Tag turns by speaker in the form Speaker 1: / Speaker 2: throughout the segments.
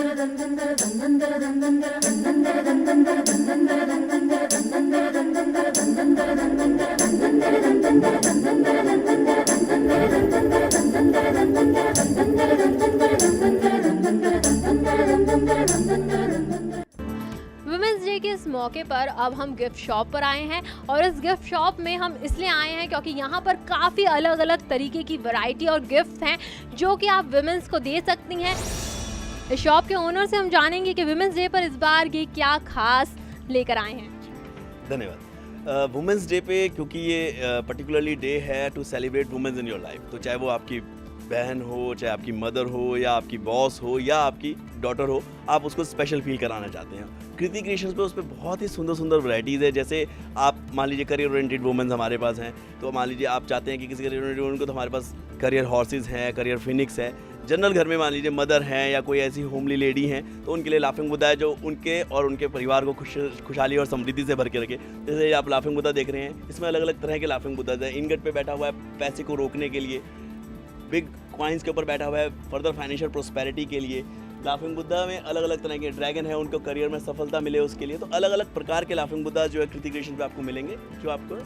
Speaker 1: Women's day के इस मौके पर अब हम गिफ्ट शॉप पर आए हैं और इस गिफ्ट शॉप में हम इसलिए आए हैं क्योंकि यहाँ पर काफ़ी अलग अलग तरीके की वैरायटी और गिफ्ट्स हैं जो कि आप वुमेंस को दे सकती हैं। इस शॉप के ओनर से हम जानेंगे कि वुमेंस डे पर इस बार ये क्या खास लेकर आए हैं।
Speaker 2: धन्यवाद। वुमेंस डे पे क्योंकि ये पर्टिकुलरली डे है to celebrate women's in your life, तो चाहे वो आपकी बहन हो, चाहे आपकी मदर हो, या आपकी बॉस हो, या आपकी डॉटर हो, आप उसको स्पेशल फील कराना चाहते हैं। कृति क्रिएशंस पे उस पर बहुत ही सुंदर सुंदर वैराइटीज़ है। जैसे आप मान लीजिए करियर ओरिएंटेड वुमेन्स हमारे पास हैं, तो मान लीजिए आप चाहते हैं कि किसी करियर ओरिएंटेड वुमेन को, तो हमारे पास करियर हॉर्सेज हैं, करियर फिनिक्स है। जनरल घर में मान लीजिए मदर हैं या कोई ऐसी होमली लेडी हैं, तो उनके लिए लाफिंग बुद्धा है जो उनके और उनके परिवार को खुशहाली और समृद्धि से भर के रखे। जैसे आप लाफिंग बुद्धा देख रहे हैं, इसमें अलग अलग तरह के लाफिंग बुद्धा है। इनगट पे बैठा हुआ है पैसे को रोकने के लिए, बिग कॉइन्स के ऊपर बैठा हुआ है फर्दर फाइनेंशियल प्रोस्पेरिटी के लिए। लाफिंग बुद्धा में अलग अलग तरह के ड्रैगन है, उनको करियर में सफलता मिले उसके लिए। तो अलग अलग प्रकार के लाफिंग बुद्धा जो है कृति क्रिएशन पे आपको मिलेंगे, जो आपको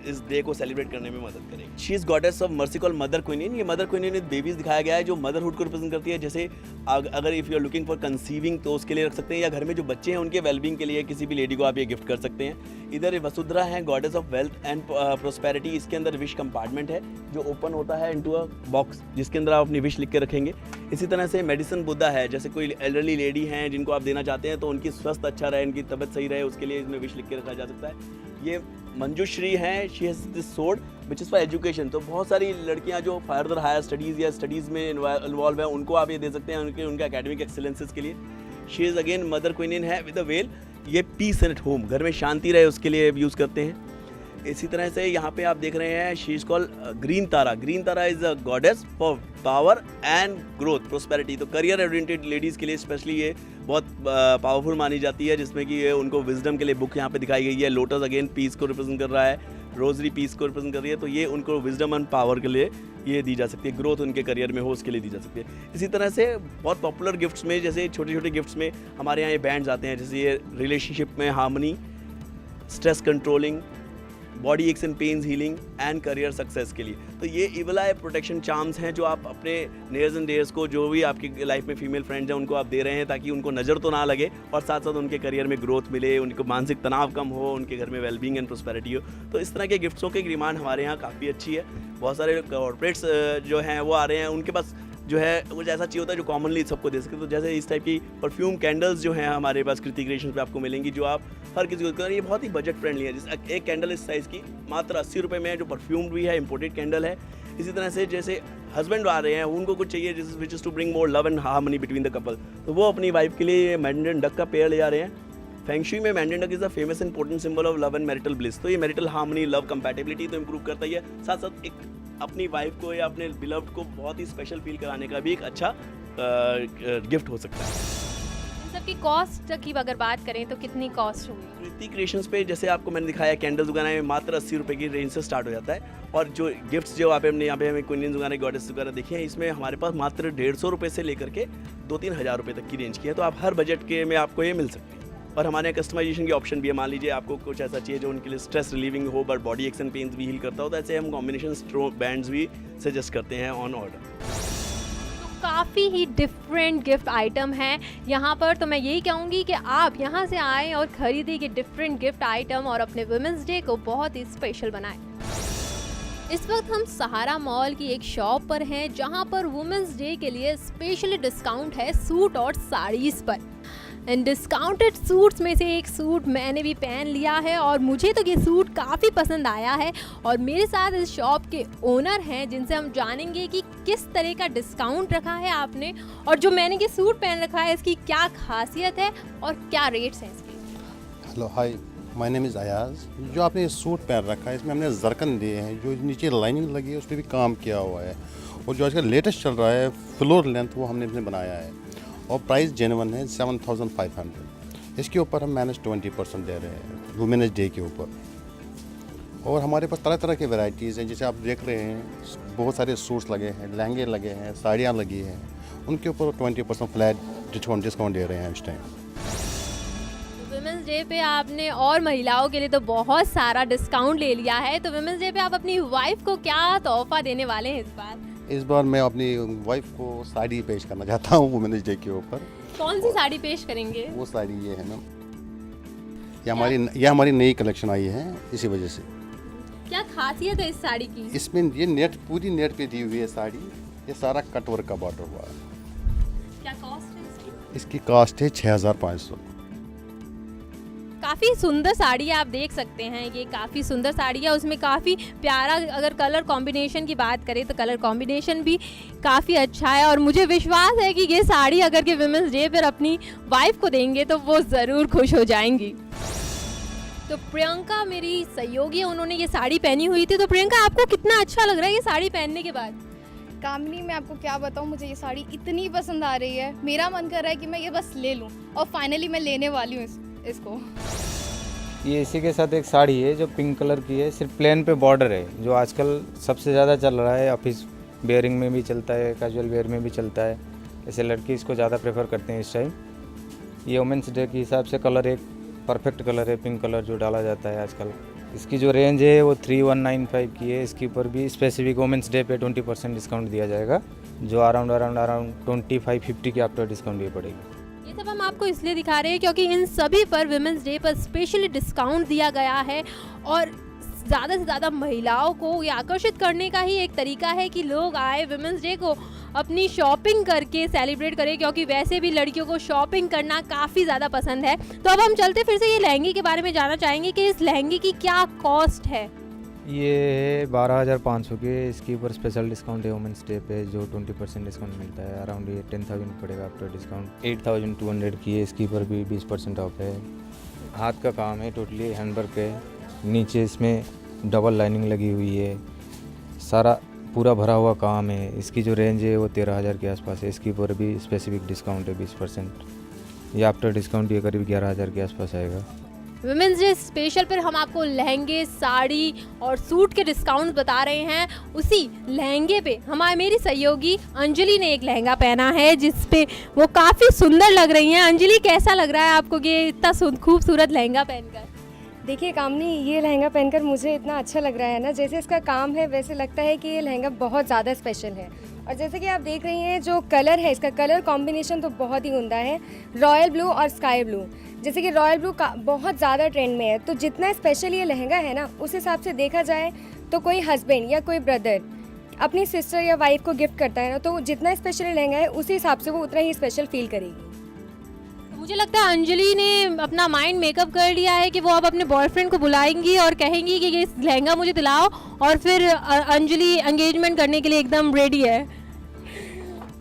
Speaker 2: इस डे को सेलिब्रेट करने में मदद करेंगे। She is goddess of mercy called mother Kuan Yin. ये मदर क्वीनिन विद बेबीज दिखाया गया है जो मदरहुड को रिप्रेजेंट करती है। जैसे अगर if you are looking for conceiving तो उसके लिए रख सकते हैं, या घर में जो बच्चे हैं उनके वेलबींग के लिए किसी भी लेडी को आप ये गिफ्ट कर सकते हैं। इधर वसुंधरा है, goddess of wealth and prosperity. इसके अंदर विश कंपार्टमेंट है जो ओपन होता है इनटू अ बॉक्स, जिसके अंदर आप अपनी विश लिख के रखेंगे। इसी तरह से मेडिसिन बुद्धा है, जैसे कोई एल्डरली लेडी हैं जिनको आप देना चाहते हैं तो उनकी स्वास्थ्य अच्छा रहे, उनकी तबियत सही रहे, उसके लिए इसमें विश लिख के रखा जा सकता है। ये मंजूश्री हैं, she has this sword which is for education. तो बहुत सारी लड़कियां जो फर्दर हायर स्टडीज़ या स्टडीज़ में इन्वॉल्व है, उनको आप ये दे सकते हैं उनके एकेडमिक एक्सेलेंसेस के लिए। शी इज़ अगेन मदर क्वीनिन है विद अ वेल। ये पीस एट होम, घर में शांति रहे उसके लिए यूज़ करते हैं। इसी तरह से यहाँ पे आप देख रहे हैं she is called green Tara. Green Tara is a goddess for power and growth prosperity. तो करियर ओरिएंटेड लेडीज़ के लिए स्पेशली ये बहुत पावरफुल मानी जाती है, जिसमें कि ये उनको विजडम के लिए बुक यहाँ पे दिखाई गई है। लोटस अगेन पीस को रिप्रेजेंट कर रहा है, रोजरी पीस को रिप्रेजेंट कर रही है। तो ये उनको विजडम एंड पावर के लिए ये दी जा सकती है, ग्रोथ उनके करियर में हो उसके लिए दी जा सकती है। इसी तरह से बहुत पॉपुलर गिफ्ट्स में, जैसे छोटे छोटे गिफ्ट्स में हमारे यहाँ ये बैंड्स आते हैं, जैसे ये रिलेशनशिप में harmony, stress controlling, body aches and pains healing and career success के लिए। तो ये इवल आई प्रोटेक्शन चार्म्स हैं जो आप अपने नियर्स एंड डियर्स को, जो भी आपकी लाइफ में फीमेल फ्रेंड्स हैं, उनको आप दे रहे हैं ताकि उनको नज़र तो ना लगे और साथ साथ उनके करियर में ग्रोथ मिले, उनको मानसिक तनाव कम हो, उनके घर में वेलबींग एंड प्रोस्पेरिटी हो। तो इस तरह के गिफ्ट्सों की डिमांड हमारे यहाँ काफ़ी अच्छी है। बहुत सारे कॉर्पोरेट्स जो हैं वो आ रहे हैं, उनके पास जो है कुछ ऐसा चाहिए होता है जो कॉमनली सबको दे सके। तो जैसे इस टाइप की परफ्यूम कैंडल्स जो हैं हमारे पास कृति क्रिएशंस पे आपको मिलेंगी, जो आप हर किसी को, ये बहुत ही बजट फ्रेंडली है। जिस एक कैंडल इस साइज़ की मात्र 80 रुपये में है, जो परफ्यूम्ड भी है, इंपोर्टेड कैंडल है। इसी तरह से जैसे हस्बैंड आ रहे हैं, उनको कुछ चाहिए which is to bring more love and harmony between the couple, तो वो अपनी वाइफ के लिए मैंडेन डक का पेयर ले जा रहे हैं। फेंगशुई में mandarin duck is the famous important symbol of love and marital bliss. तो ये मैरिटल हार्मनी, लव कंपैटिबिलिटी तो इंप्रूव करता ही है, साथ साथ एक अपनी वाइफ को या अपने बिलव्ड को बहुत ही स्पेशल फील कराने का भी एक अच्छा गिफ्ट हो सकता है।
Speaker 1: इन सब की कॉस्ट की अगर बात करें तो कितनी कॉस्ट होगी?
Speaker 2: कृति क्रिएशंस पे जैसे आपको मैंने दिखाया, कैंडल्स उगाना है मात्र 80 रुपये की रेंज से स्टार्ट हो जाता है। और जो गिफ्ट्स जो हमने यहाँ पे हमें क्वीनिन्स वगैरह, गॉडेस वगैरह देखी हैं, इसमें हमारे पास मात्र 150 रुपये से लेकर के 2-3 हज़ार रुपये तक की रेंज की है। तो आप हर बजट के में आपको ये मिल सकती है। और हमारे यहाँ कस्टमाइजेशन की ऑप्शन भी है। मान लीजिए आपको कुछ ऐसा चाहिए जो उनके लिए स्ट्रेस रिलीविंग हो but body aches and pains भी हील करता हो, तो ऐसे हम कॉम्बिनेशन बैंड्स भी सजेस्ट करते हैं ऑन ऑर्डर।
Speaker 1: काफ़ी ही डिफरेंट गिफ्ट आइटम हैं यहाँ पर, तो मैं यही कहूँगी कि आप यहाँ से आएँ और ख़रीदें ये डिफरेंट गिफ्ट आइटम और अपने वुमेंस डे को बहुत ही स्पेशल बनाएं। इस वक्त हम सहारा मॉल की एक शॉप पर हैं जहाँ पर वुमेंस डे के लिए स्पेशली डिस्काउंट है सूट और साड़ीज़ पर। इन डिस्काउंटेड सूट्स में से एक सूट मैंने भी पहन लिया है और मुझे तो ये सूट काफ़ी पसंद आया है। और मेरे साथ इस शॉप के ओनर हैं जिनसे हम जानेंगे कि किस तरह का डिस्काउंट रखा है आपने और जो मैंने ये सूट पहन रखा है इसकी क्या खासियत है और क्या रेट्स हैं इसके।
Speaker 3: Hello hi, my name is Ayaz. जो आपने ये सूट पहन रखा है इसमें हमने जरकन दिए हैं, जो नीचे लाइनिंग लगी है उस पर भी काम किया हुआ है। और जो आजकल लेटेस्ट चल रहा है फ्लोर लेंथ, वो हमने इसमें बनाया है और प्राइस जेन्युइन है 7500। इसके ऊपर हम -20% दे रहे हैं वुमेन्स डे के ऊपर। और हमारे पास तरह तरह की वैरायटीज़ हैं, जैसे आप देख रहे हैं बहुत सारे सूट्स लगे हैं, लहंगे लगे हैं, साड़ियाँ लगी हैं, उनके ऊपर 20% फ्लैट डिस्काउंट दे रहे हैं इस टाइम।
Speaker 1: वुमेंस डे पे आपने और महिलाओं के लिए तो बहुत सारा डिस्काउंट ले लिया है, तो वुमेंस डे पे आप अपनी वाइफ को क्या तोहफा देने वाले हैं इस बार?
Speaker 3: इस बार मैं अपनी वाइफ को साड़ी पेश करना चाहता हूँ वुमेंस डे के ऊपर।
Speaker 1: कौन सी साड़ी पेश करेंगे?
Speaker 3: वो साड़ी ये है मैम, ये हमारी नई कलेक्शन आई है, इसी वजह से।
Speaker 1: क्या खासियत है इस साड़ी की?
Speaker 3: इसमें ये नेट पूरी नेट पे दी हुई है साड़ी, ये सारा कटवर्क का बॉर्डर हुआ है।
Speaker 1: क्या कॉस्ट है इसकी?
Speaker 3: इसकी कॉस्ट है 6500।
Speaker 1: काफ़ी सुंदर साड़ी है, आप देख सकते हैं ये काफ़ी सुंदर साड़ी है, उसमें काफ़ी प्यारा, अगर कलर कॉम्बिनेशन की बात करें तो कलर कॉम्बिनेशन भी काफ़ी अच्छा है। और मुझे विश्वास है कि ये साड़ी अगर के वुमेंस डे पर अपनी वाइफ को देंगे तो वो ज़रूर खुश हो जाएंगी। तो प्रियंका मेरी सहयोगी है, उन्होंने ये साड़ी पहनी हुई थी, तो प्रियंका आपको कितना अच्छा लग रहा है ये साड़ी पहनने के बाद?
Speaker 4: कामनी, मैं आपको क्या बताऊँ, मुझे ये साड़ी इतनी पसंद आ रही है, मेरा मन कर रहा है कि मैं ये बस ले लूँ, और फाइनली मैं लेने वाली हूँ इसको।
Speaker 5: ये इसी के साथ एक साड़ी है जो पिंक कलर की है, सिर्फ प्लेन पे बॉर्डर है, जो आजकल सबसे ज़्यादा चल रहा है, ऑफिस वेयरिंग में भी चलता है, कैजुअल वेयर में भी चलता है, ऐसे लड़की इसको ज़्यादा प्रेफर करते हैं इस टाइम। ये वुमेंस डे के हिसाब से कलर एक परफेक्ट कलर है, पिंक कलर जो डाला जाता है आजकल। इसकी जो रेंज है वो 3195 की है। इसके ऊपर भी स्पेसिफिक वुमेंस डे पे 20% डिस्काउंट दिया जाएगा, जो अराउंड 25-50 के आफ्टर डिस्काउंट ये पड़ेगी।
Speaker 1: ये सब हम आपको इसलिए दिखा रहे हैं क्योंकि इन सभी पर वुमेंस डे पर स्पेशली डिस्काउंट दिया गया है, और ज़्यादा से ज़्यादा महिलाओं को ये आकर्षित करने का ही एक तरीका है कि लोग आए वुमेंस डे को अपनी शॉपिंग करके सेलिब्रेट करें, क्योंकि वैसे भी लड़कियों को शॉपिंग करना काफ़ी ज़्यादा पसंद है। तो अब हम चलते फिर से ये लहंगे के बारे में जानना चाहेंगे कि इस लहंगे की क्या कॉस्ट है।
Speaker 5: ये है 12,500 के, इसके ऊपर स्पेशल डिस्काउंट है वुमेंस डे पे, जो 20% डिस्काउंट मिलता है, अराउंड ये 10,000 पड़ेगा आफ्टर डिस्काउंट। 8,200 की है, इसके ऊपर भी 20% ऑफ है। हाथ का काम है, टोटली हैंडवर्क है, नीचे इसमें डबल लाइनिंग लगी हुई है, सारा पूरा भरा हुआ काम है। इसकी जो रेंज है वो 13,000 के आसपास है, इसके ऊपर भी स्पेसिफिक डिस्काउंट है 20%। ये आफ्टर डिस्काउंट ये करीब 11,000 के आसपास आएगा।
Speaker 1: वुमेंस डे स्पेशल पर हम आपको लहंगे, साड़ी और सूट के डिस्काउंट बता रहे हैं। उसी लहंगे पे मेरी सहयोगी अंजलि ने एक लहंगा पहना है जिस पे वो काफ़ी सुंदर लग रही हैं। अंजलि, कैसा लग रहा है आपको ये इतना खूबसूरत लहंगा पहनकर?
Speaker 6: देखिए कामनी, ये लहंगा पहनकर मुझे इतना अच्छा लग रहा है ना, जैसे इसका काम है वैसे लगता है कि ये लहंगा बहुत ज़्यादा स्पेशल है। और जैसे कि आप देख रही हैं जो कलर है, इसका कलर कॉम्बिनेशन तो बहुत ही उम्दा है, रॉयल ब्लू और स्काई ब्लू। जैसे कि रॉयल ब्लू का बहुत ज़्यादा ट्रेंड में है, तो जितना स्पेशल ये लहंगा है ना, उस हिसाब से देखा जाए तो कोई हस्बैंड या कोई ब्रदर अपनी सिस्टर या वाइफ को गिफ्ट करता है ना, तो जितना स्पेशल लहंगा है उसी हिसाब से वो उतना ही स्पेशल फील करेगी।
Speaker 1: मुझे लगता है अंजलि ने अपना माइंड मेकअप कर लिया है कि वो अब अपने बॉयफ्रेंड को बुलाएंगी और कहेंगी कि ये लहंगा मुझे दिलाओ, और फिर अंजलि एंगेजमेंट करने के लिए एकदम रेडी है।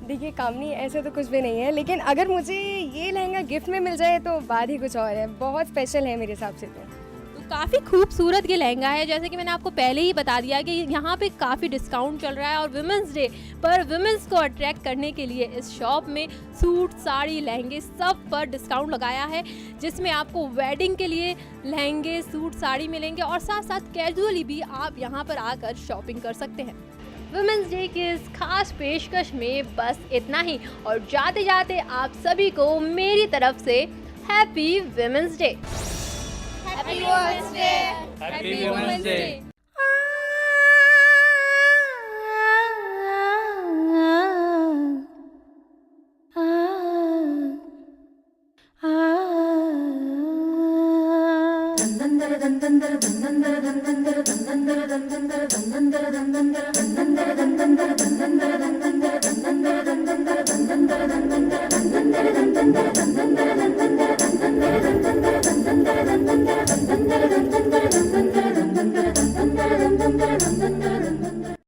Speaker 6: देखिए कामनी, ऐसे तो कुछ भी नहीं है, लेकिन अगर मुझे ये लहंगा गिफ्ट में मिल जाए तो बात ही कुछ और है, बहुत स्पेशल है मेरे हिसाब से। तो
Speaker 1: काफ़ी खूबसूरत ये लहंगा है, जैसे कि मैंने आपको पहले ही बता दिया कि यहाँ पे काफ़ी डिस्काउंट चल रहा है, और वुमेंस डे पर वुमेंस को अट्रैक्ट करने के लिए इस शॉप में सूट, साड़ी, लहंगे सब पर डिस्काउंट लगाया है, जिसमें आपको वेडिंग के लिए लहंगे, सूट, साड़ी मिलेंगे, और साथ साथ कैजुअली भी आप यहाँ पर आकर शॉपिंग कर सकते हैं। वुमेंस डे की इस खास पेशकश में बस इतना ही, और जाते जाते आप सभी को मेरी तरफ से happy women's day.
Speaker 4: Happy women's day.
Speaker 5: Happy women's day.
Speaker 7: दंदर